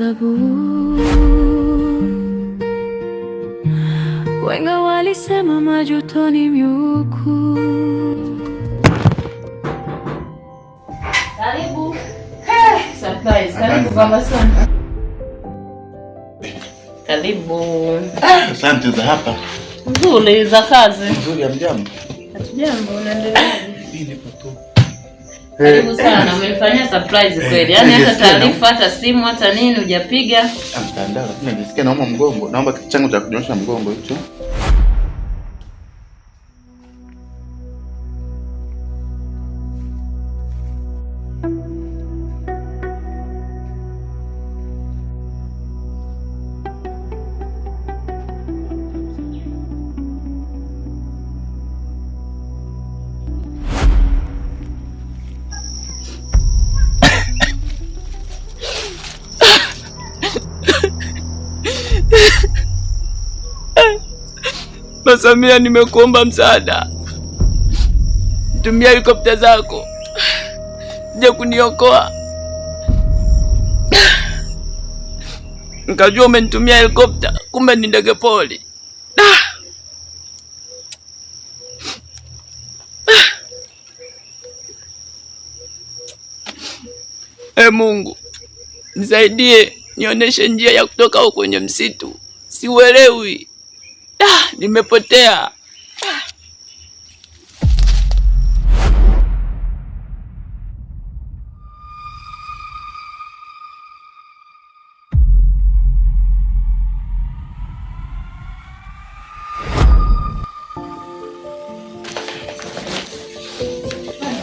sababu wenga walisema majuto ni miuku. Karibu. Surprise. Karibu baba sana. Karibu. Asante za hapa. Nzuri za kazi. Nzuri ya mjambo. Hatujambo, unaendeleaje? Nipo tu. Karibu sana, umenifanyia surprise kweli. Yaani hata taarifa, hata simu, hata nini hujapiga. Mtandao, lakini najisikia nauma mgongo. Naomba kitu changu cha kunyosha mgongo hicho. Samia, nimekuomba msaada. Tumia helikopta zako je kuniokoa. Nikajua umenitumia helikopta, kumbe ni ndege poli. Mungu nisaidie, nionyeshe njia ya kutoka huko kwenye msitu. Siuelewi. Nimepotea.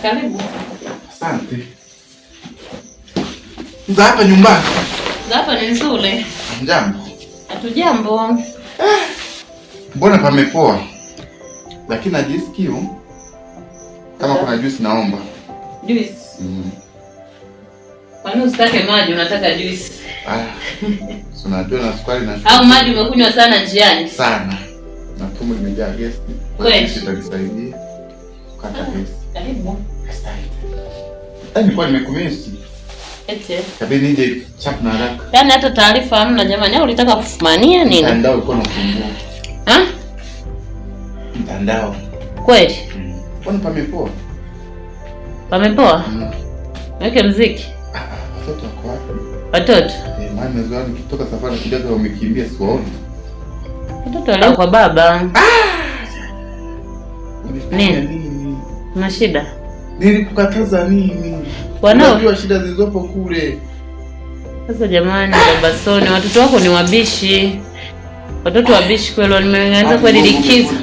Karibu. Asante. Za hapa nyumbani. Za hapa ni nzuri. Jambo. Hatujambo. Mbona pamepoa? Lakini najisikia kiu. Kama kuna juice naomba. Juice. Kwa nini usitake maji, unataka juice? So najua na sukari na au maji umekunywa sana njiani? Sana. Na tumbo limejaa gesi. Kweli. Sitakusaidia. Kata gesi. Karibu. Asante. Nilikuwa nimekumisi. Ete. Kabidi nije chap na haraka. Yaani hata taarifa hamna jamani. Au ulitaka kufumania nini? Mtandao ulikuwa unafungua. Mtandao. Kweli? Mbona pamepoa? Pamepoa? Weke muziki. Watoto wako wapi? Watoto? Maana mwanzo nikitoka safari kidogo wamekimbia siwaoni. Watoto leo kwa baba. Nini? Una shida? Nilikukataza nini? Unajua shida zilizopo kule. Sasa jamani, baba Soni, watoto wako ni wabishi. Watoto wabishi kweli, nimeanza kweli likizo.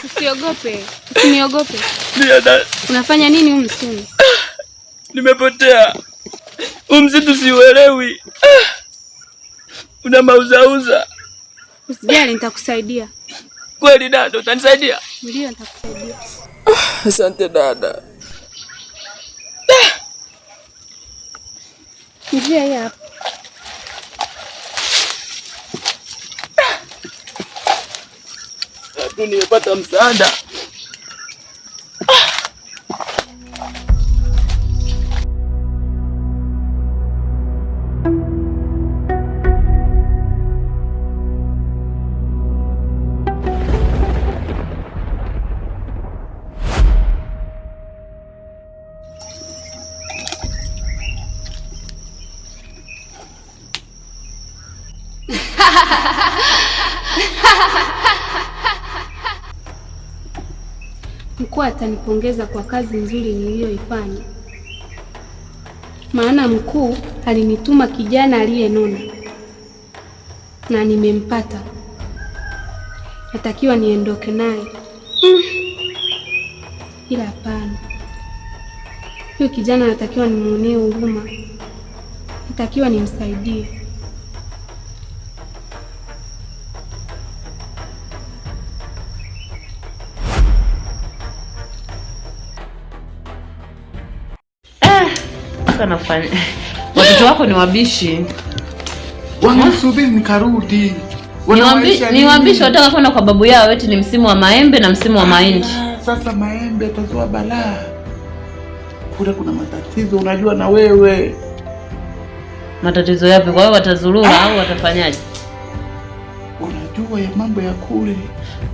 Usiogope. Usiniogope. Ndio dada. Unafanya nini huko msituni? Nimepotea. Msitu siuelewi. Una mauzauza. Usijali, nitakusaidia. Kweli dada, utanisaidia? Ndio, nitakusaidia. Asante dada. Njia hii hapa. Nimepata msaada. Mkuu atanipongeza kwa kazi nzuri niliyoifanya. Maana mkuu alinituma kijana aliyenona na nimempata. Natakiwa niondoke naye. Ila hapana. Huyo kijana natakiwa nimuonee huruma. Natakiwa nimsaidie. Nafanya. Watoto wako ni wabishi. Wanasubiri nikarudi. Ni wabishi wataka kwenda kwa babu yao, eti ni msimu wa maembe na msimu wa mahindi. Sasa maembe yatazoa balaa. Kule kuna matatizo unajua na wewe. Matatizo yapi? Kwa hiyo watazurura au watafanyaje? Unajua ya mambo ya kule.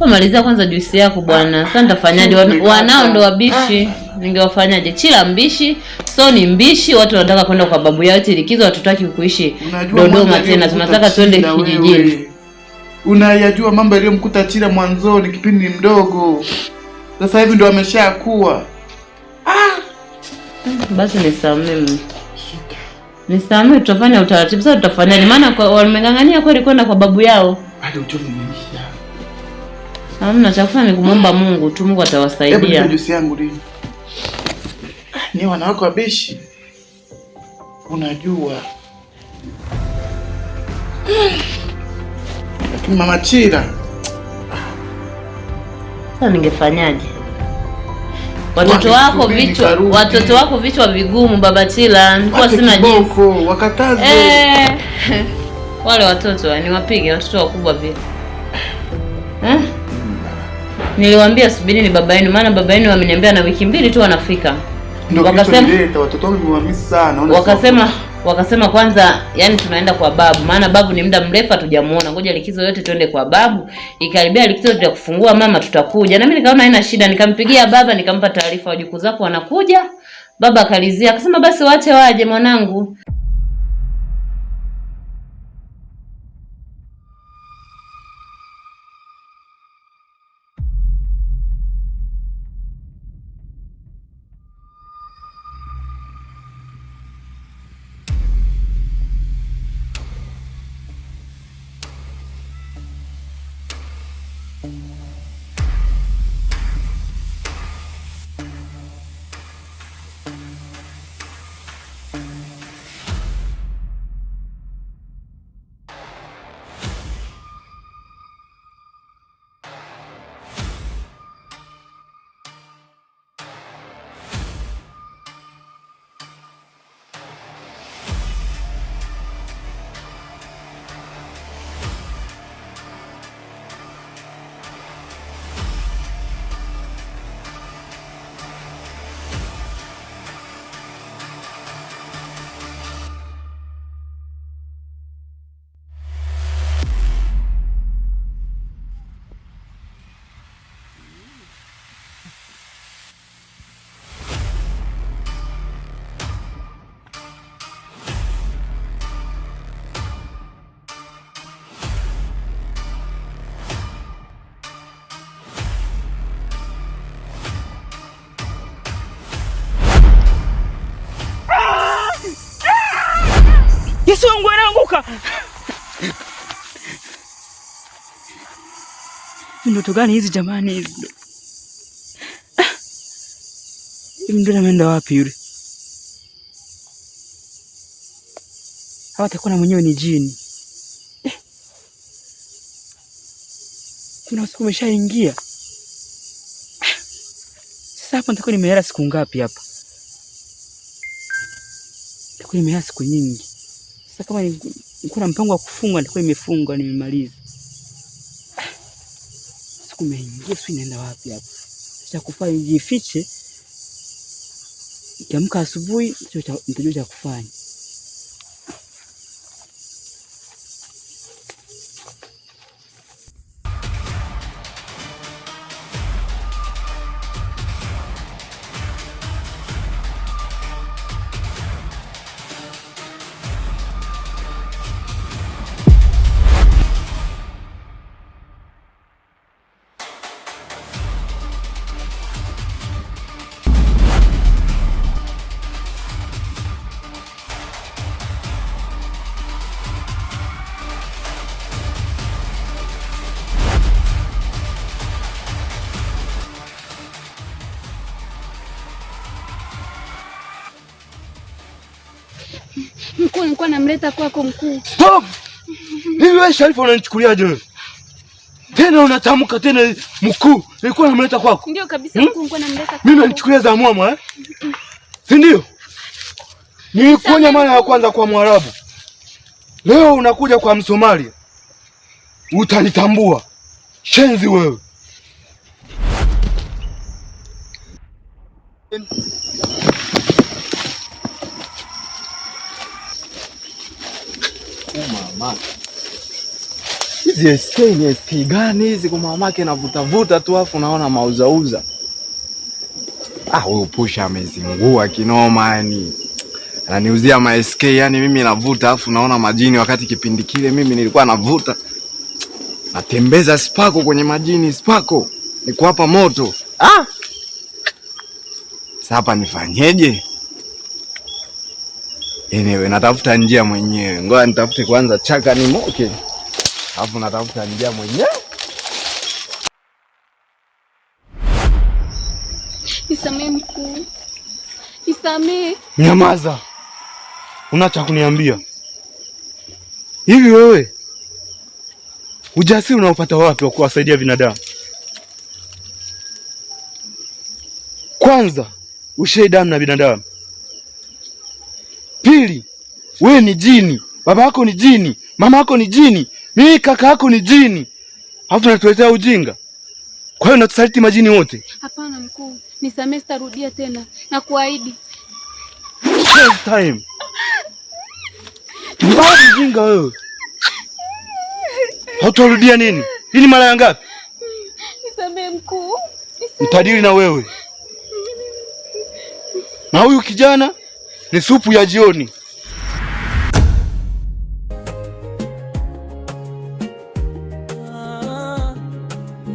Malizia kwanza juisi yako bwana. Sasa nitafanyaje? Wanao ndo wabishi. Ningewafanyaje? Chila mbishi, so ni mbishi, watu wanataka kwenda kwa babu yao likizo, hatutaki kuishi Dodoma tena. Tunataka twende kijijini. Unayajua mambo yaliyomkuta Chila mwanzoni kipindi mdogo. Sasa hivi ndo ameshakuwa. Basi nisamee, tutafanya utaratibu. Sasa tutafanyaje? Maana wamengangania kweli kwenda kwa babu yao. Hadi uchovu umeisha. Hamna cha kufanya, ni kumomba Mungu tu, Mungu atawasaidia. Hebu juisi yangu lini? Ni wanawake wabishi. Unajua. Lakini mama Chila. Sasa ningefanyaje? Watoto wako vichwa vigumu baba Chila. Nilikuwa sina jinsi. Wakataze. Wale watoto niwapige watoto wakubwa vile. Niliwaambia subiri ni baba yenu, maana baba yenu ameniambia na wiki 2 tu wanafika. Wakasema watoto wangu niwamisi sana. Wakasema kwanza yani tunaenda kwa babu, maana babu ni muda mrefu hatujamuona. Ngoja likizo yote twende kwa babu. Ikaribia likizo ya kufungua mama tutakuja. Na mimi nikaona haina shida, nikampigia baba nikampa taarifa wajukuu zako wanakuja. Baba akalizia akasema basi waache waje mwanangu. Yesu wangu anaanguka. Ndoto gani hizi jamani hizi? Ndio ameenda wapi yule? Hawatakuwa na mwenyewe ni jini. Kuna usiku umeshaingia. Sasa hapa nitakuwa nimelala siku ngapi hapa? Nitakuwa nimelala siku nyingi. Sasa kama nilikuwa na mpango wa kufunga nilikuwa nimefunga nimemaliza. Siku imeingia sio inaenda wapi hapa? Cha kufanya nijifiche. Nikiamka asubuhi nitajua cha kufanya. Mkuu, nilikuwa namleta kwako mkuu. Stop! Hivi wewe Sharifa unanichukuliaje wewe? Tena unatamka tena mkuu. Nilikuwa namleta kwako. Ndio kabisa mkuu, nilikuwa namleta kwako. Mimi nanichukulia za mwamwa Si ndio? Nilikuonya mara ya kwanza kwa Mwarabu. Leo unakuja kwa Msomalia. Utanitambua. Shenzi wewe. mamake. Hizi SK ni SK gani hizi kwa mamake navuta tu afu naona mauzauza. Huyu Pusha amezingua kinoma yani. Ananiuzia ma SK yani mimi navuta afu naona majini, wakati kipindi kile mimi nilikuwa navuta. Natembeza spako kwenye majini, spako. Niko hapa moto. Sasa hapa nifanyeje? Anyway, natafuta njia mwenyewe. Ngoja nitafute kwanza chaka ni moke. Hapo natafuta njia mwenyewe. Nisamee mkuu. Nisamee. Nyamaza. Una cha kuniambia? Hivi wewe ujasiri unaopata wapi wa kuwasaidia binadamu? Kwanza, ushei damu na binadamu. Pili, wewe ni jini. Baba yako ni jini. Mama yako ni jini. Mimi kaka yako ni jini. Hapo unatuletea ujinga. Kwa hiyo unatusaliti majini wote? Hapana mkuu. Nisamee, sitarudia tena. Na kuahidi. First time. Mbona ujinga wewe? Hautarudia nini? Hii ni mara ya ngapi? Nisamee mkuu. Nitadili na wewe. Na huyu kijana ni supu ya jioni.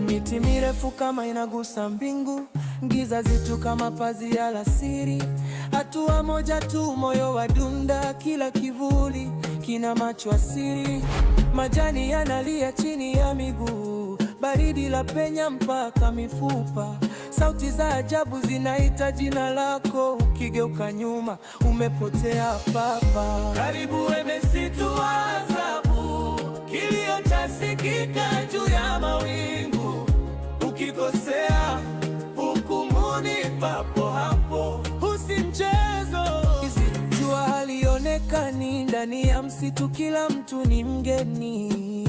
Miti mirefu kama inagusa mbingu, giza zitu kama pazi ya alasiri. Hatua moja tu moyo wa dunda, kila kivuli kina macho asiri. Majani yanalia chini ya miguu, baridi la penya mpaka mifupa. Sauti za ajabu zinaita jina lako, ukigeuka nyuma umepotea papa. Karibu msitu wa adhabu, kilio chasikika juu ya mawingu. Ukikosea hukumuni papo hapo, usimchezo. Jua halionekani ndani ya msitu, kila mtu ni mgeni.